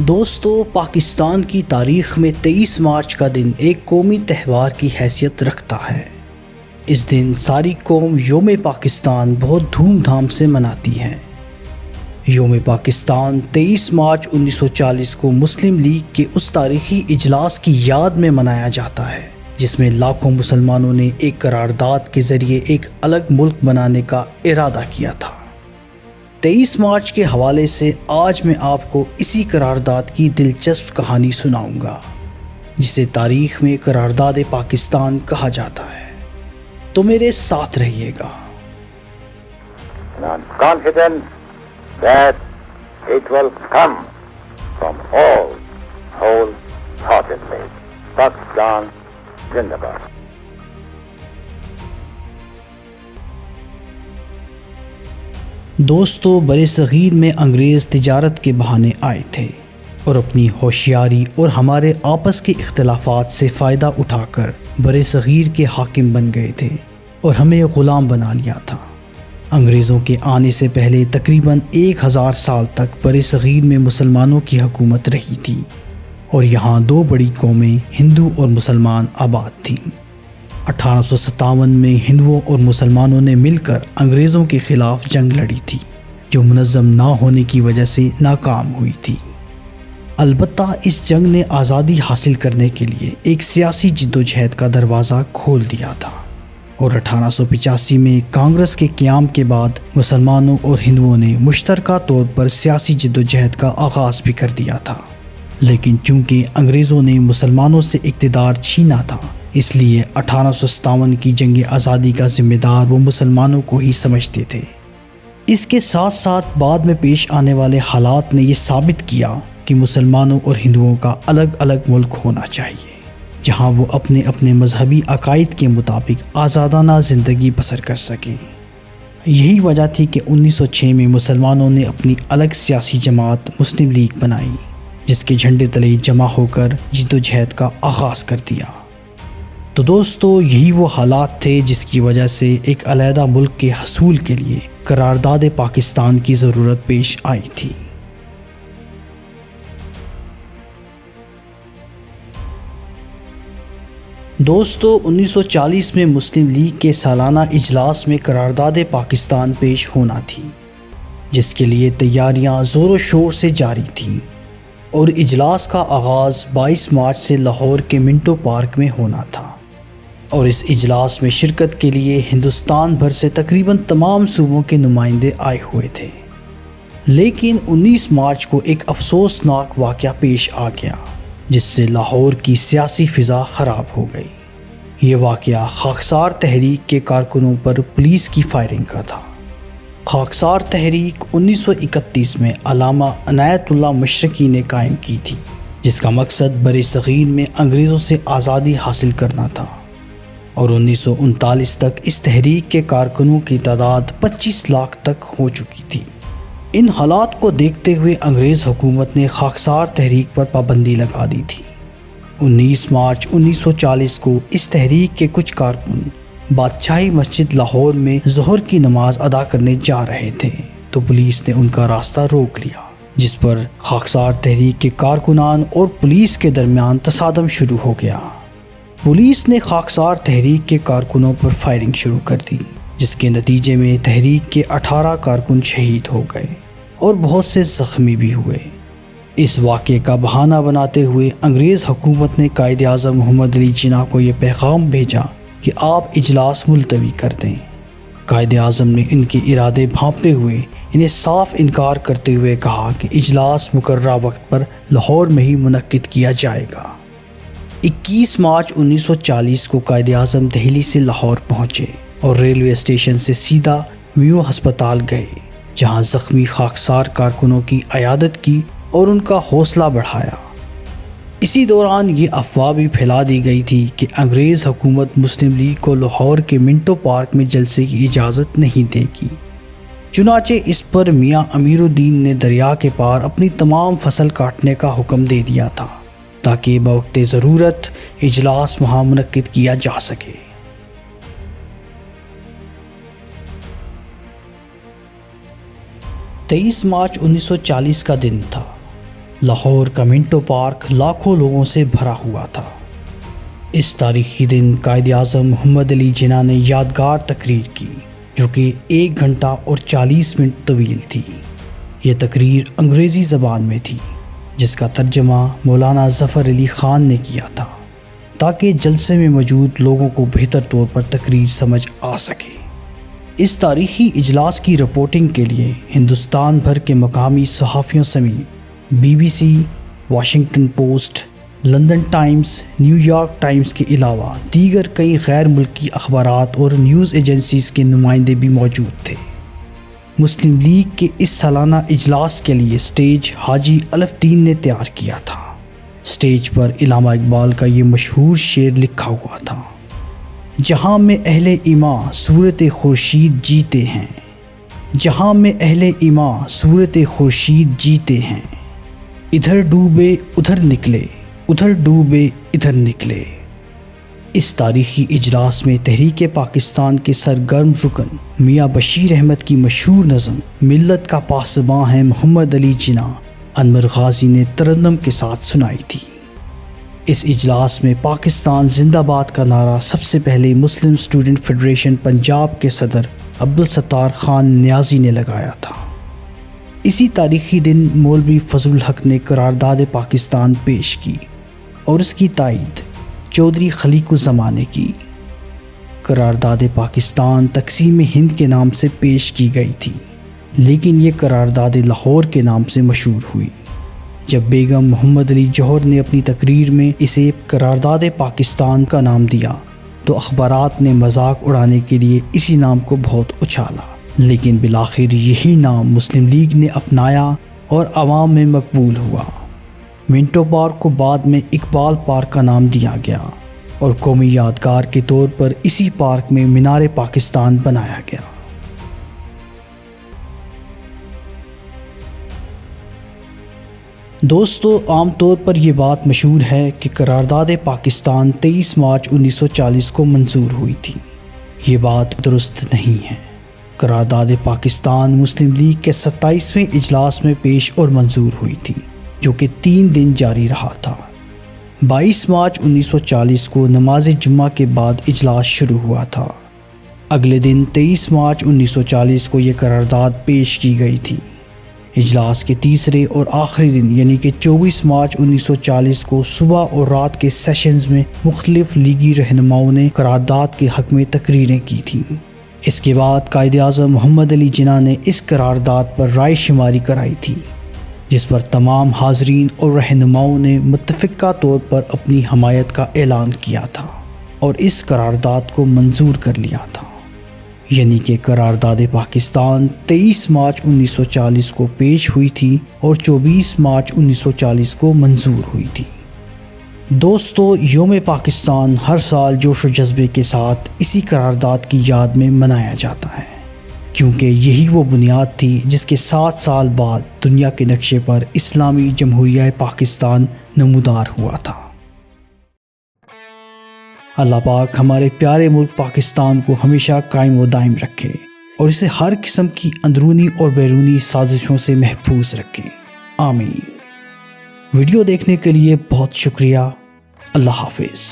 دوستو، پاکستان کی تاریخ میں 23 مارچ کا دن ایک قومی تہوار کی حیثیت رکھتا ہے۔ اس دن ساری قوم یوم پاکستان بہت دھوم دھام سے مناتی ہے۔ یوم پاکستان 23 مارچ 1940 کو مسلم لیگ کے اس تاریخی اجلاس کی یاد میں منایا جاتا ہے جس میں لاکھوں مسلمانوں نے ایک قرارداد کے ذریعے ایک الگ ملک بنانے کا ارادہ کیا تھا۔ 23 مارچ کے حوالے سے آج میں آپ کو اسی قرارداد کی دلچسپ کہانی سناؤں گا جسے تاریخ میں قرارداد پاکستان کہا جاتا ہے، تو میرے ساتھ رہیے گا۔ I'm confident that it will come from all wholeheartedly. Pakistan Zindabad. دوستو، برِ صغیر میں انگریز تجارت کے بہانے آئے تھے اور اپنی ہوشیاری اور ہمارے آپس کے اختلافات سے فائدہ اٹھا کر برِ صغیر کے حاکم بن گئے تھے اور ہمیں غلام بنا لیا تھا۔ انگریزوں کے آنے سے پہلے تقریباً 1000 سال تک برِ صغیر میں مسلمانوں کی حکومت رہی تھی اور یہاں دو بڑی قومیں ہندو اور مسلمان آباد تھیں۔ 1857 میں ہندوؤں اور مسلمانوں نے مل کر انگریزوں کے خلاف جنگ لڑی تھی جو منظم نہ ہونے کی وجہ سے ناکام ہوئی تھی۔ البتہ اس جنگ نے آزادی حاصل کرنے کے لیے ایک سیاسی جدوجہد کا دروازہ کھول دیا تھا اور 1885 میں کانگریس کے قیام کے بعد مسلمانوں اور ہندوؤں نے مشترکہ طور پر سیاسی جدوجہد کا آغاز بھی کر دیا تھا، لیکن چونکہ انگریزوں نے مسلمانوں سے اقتدار چھینا تھا اس لیے 1857 کی جنگ آزادی کا ذمہ دار وہ مسلمانوں کو ہی سمجھتے تھے۔ اس کے ساتھ ساتھ بعد میں پیش آنے والے حالات نے یہ ثابت کیا کہ مسلمانوں اور ہندوؤں کا الگ الگ ملک ہونا چاہیے جہاں وہ اپنے اپنے مذہبی عقائد کے مطابق آزادانہ زندگی بسر کر سکیں۔ یہی وجہ تھی کہ 1906 میں مسلمانوں نے اپنی الگ سیاسی جماعت مسلم لیگ بنائی جس کے جھنڈے تلے جمع ہو کر جدوجہد کا آغاز کر دیا۔ تو دوستو، یہی وہ حالات تھے جس کی وجہ سے ایک علیحدہ ملک کے حصول کے لیے قرارداد پاکستان کی ضرورت پیش آئی تھی۔ دوستو، 1940 میں مسلم لیگ کے سالانہ اجلاس میں قرارداد پاکستان پیش ہونا تھی جس کے لیے تیاریاں زور و شور سے جاری تھیں اور اجلاس کا آغاز 22 مارچ سے لاہور کے منٹو پارک میں ہونا تھا اور اس اجلاس میں شرکت کے لیے ہندوستان بھر سے تقریباً تمام صوبوں کے نمائندے آئے ہوئے تھے۔ لیکن 19 مارچ کو ایک افسوسناک واقعہ پیش آ گیا جس سے لاہور کی سیاسی فضا خراب ہو گئی۔ یہ واقعہ خاکسار تحریک کے کارکنوں پر پولیس کی فائرنگ کا تھا۔ خاکسار تحریک 1931 میں علامہ عنایت اللہ مشرقی نے قائم کی تھی جس کا مقصد برِ صغیر میں انگریزوں سے آزادی حاصل کرنا تھا اور 1939 تک اس تحریک کے کارکنوں کی تعداد 25 لاکھ تک ہو چکی تھی۔ ان حالات کو دیکھتے ہوئے انگریز حکومت نے خاکسار تحریک پر پابندی لگا دی تھی۔ 19 مارچ 1940 کو اس تحریک کے کچھ کارکن بادشاہی مسجد لاہور میں ظہر کی نماز ادا کرنے جا رہے تھے تو پولیس نے ان کا راستہ روک لیا جس پر خاکسار تحریک کے کارکنان اور پولیس کے درمیان تصادم شروع ہو گیا۔ پولیس نے خاکسار تحریک کے کارکنوں پر فائرنگ شروع کر دی جس کے نتیجے میں تحریک کے 18 کارکن شہید ہو گئے اور بہت سے زخمی بھی ہوئے۔ اس واقعے کا بہانہ بناتے ہوئے انگریز حکومت نے قائد اعظم محمد علی جناح کو یہ پیغام بھیجا کہ آپ اجلاس ملتوی کر دیں۔ قائد اعظم نے ان کے ارادے بھانپتے ہوئے انہیں صاف انکار کرتے ہوئے کہا کہ اجلاس مقررہ وقت پر لاہور میں ہی منعقد کیا جائے گا۔ 21 مارچ 1940 کو قائد اعظم دہلی سے لاہور پہنچے اور ریلوے اسٹیشن سے سیدھا میو ہسپتال گئے جہاں زخمی خاکسار کارکنوں کی عیادت کی اور ان کا حوصلہ بڑھایا۔ اسی دوران یہ افواہ بھی پھیلا دی گئی تھی کہ انگریز حکومت مسلم لیگ کو لاہور کے منٹو پارک میں جلسے کی اجازت نہیں دے گی۔ چنانچہ اس پر میاں امیر الدین نے دریا کے پار اپنی تمام فصل کاٹنے کا حکم دے دیا تھا تاکہ بوقت ضرورت اجلاس وہاں منعقد کیا جا سکے۔ 23 مارچ 1940 کا دن تھا لاہور کا منٹو پارک لاکھوں لوگوں سے بھرا ہوا تھا۔ اس تاریخی دن قائد اعظم محمد علی جناح نے یادگار تقریر کی جو کہ 1 گھنٹہ اور 40 منٹ طویل تھی۔ یہ تقریر انگریزی زبان میں تھی جس کا ترجمہ مولانا ظفر علی خان نے کیا تھا تاکہ جلسے میں موجود لوگوں کو بہتر طور پر تقریر سمجھ آ سکے۔ اس تاریخی اجلاس کی رپورٹنگ کے لیے ہندوستان بھر کے مقامی صحافیوں سمیت BBC، Washington post, London Times, new York Times کے علاوہ دیگر کئی غیر ملکی اخبارات اور نیوز ایجنسیز کے نمائندے بھی موجود تھے۔ مسلم لیگ کے اس سالانہ اجلاس کے لیے سٹیج حاجی الف دین نے تیار کیا تھا۔ سٹیج پر علامہ اقبال کا یہ مشہور شعر لکھا ہوا تھا: جہاں میں اہل ایمان صورت خورشید جیتے ہیں، جہاں میں اہل ایمان صورت خورشید جیتے ہیں، ادھر ڈوبے ادھر نکلے، ادھر ڈوبے ادھر نکلے۔ اس تاریخی اجلاس میں تحریک پاکستان کے سرگرم رکن میاں بشیر احمد کی مشہور نظم ملت کا پاسباں ہے محمد علی جناح انور غازی نے ترنم کے ساتھ سنائی تھی۔ اس اجلاس میں پاکستان زندہ باد کا نعرہ سب سے پہلے مسلم اسٹوڈنٹ فیڈریشن پنجاب کے صدر عبدالستار خان نیازی نے لگایا تھا۔ اسی تاریخی دن مولوی فضل الحق نے قرارداد پاکستان پیش کی اور اس کی تائید چودھری خلیق الزمان نے کی۔ قرارداد پاکستان تقسیم ہند کے نام سے پیش کی گئی تھی لیکن یہ قرارداد لاہور کے نام سے مشہور ہوئی۔ جب بیگم محمد علی جوہر نے اپنی تقریر میں اسے قرارداد پاکستان کا نام دیا تو اخبارات نے مذاق اڑانے کے لیے اسی نام کو بہت اچھالا، لیکن بالآخر یہی نام مسلم لیگ نے اپنایا اور عوام میں مقبول ہوا۔ منٹو پارک کو بعد میں اقبال پارک کا نام دیا گیا اور قومی یادگار کے طور پر اسی پارک میں مینار پاکستان بنایا گیا۔ دوستو، عام طور پر یہ بات مشہور ہے کہ قرارداد پاکستان 23 مارچ 1940 کو منظور ہوئی تھی۔ یہ بات درست نہیں ہے۔ قرارداد پاکستان مسلم لیگ کے 27ویں اجلاس میں پیش اور منظور ہوئی تھی جو کہ 3 دن جاری رہا تھا۔ 22 مارچ 1940 کو نماز جمعہ کے بعد اجلاس شروع ہوا تھا۔ اگلے دن 23 مارچ 1940 کو یہ قرارداد پیش کی گئی تھی۔ اجلاس کے تیسرے اور آخری دن یعنی کہ 24 مارچ 1940 کو صبح اور رات کے سیشنز میں مختلف لیگی رہنماؤں نے قرارداد کے حق میں تقریریں کی تھیں۔ اس کے بعد قائد اعظم محمد علی جناح نے اس قرارداد پر رائے شماری کرائی تھی جس پر تمام حاضرین اور رہنماؤں نے متفقہ طور پر اپنی حمایت کا اعلان کیا تھا اور اس قرارداد کو منظور کر لیا تھا، یعنی کہ قرارداد پاکستان 23 مارچ 1940 کو پیش ہوئی تھی اور 24 مارچ 1940 کو منظور ہوئی تھی۔ دوستو، یوم پاکستان ہر سال جوش و جذبے کے ساتھ اسی قرارداد کی یاد میں منایا جاتا ہے کیونکہ یہی وہ بنیاد تھی جس کے 7 سال بعد دنیا کے نقشے پر اسلامی جمہوریہ پاکستان نمودار ہوا تھا۔ اللہ پاک ہمارے پیارے ملک پاکستان کو ہمیشہ قائم و دائم رکھے اور اسے ہر قسم کی اندرونی اور بیرونی سازشوں سے محفوظ رکھے، آمین۔ ویڈیو دیکھنے کے لیے بہت شکریہ۔ اللہ حافظ۔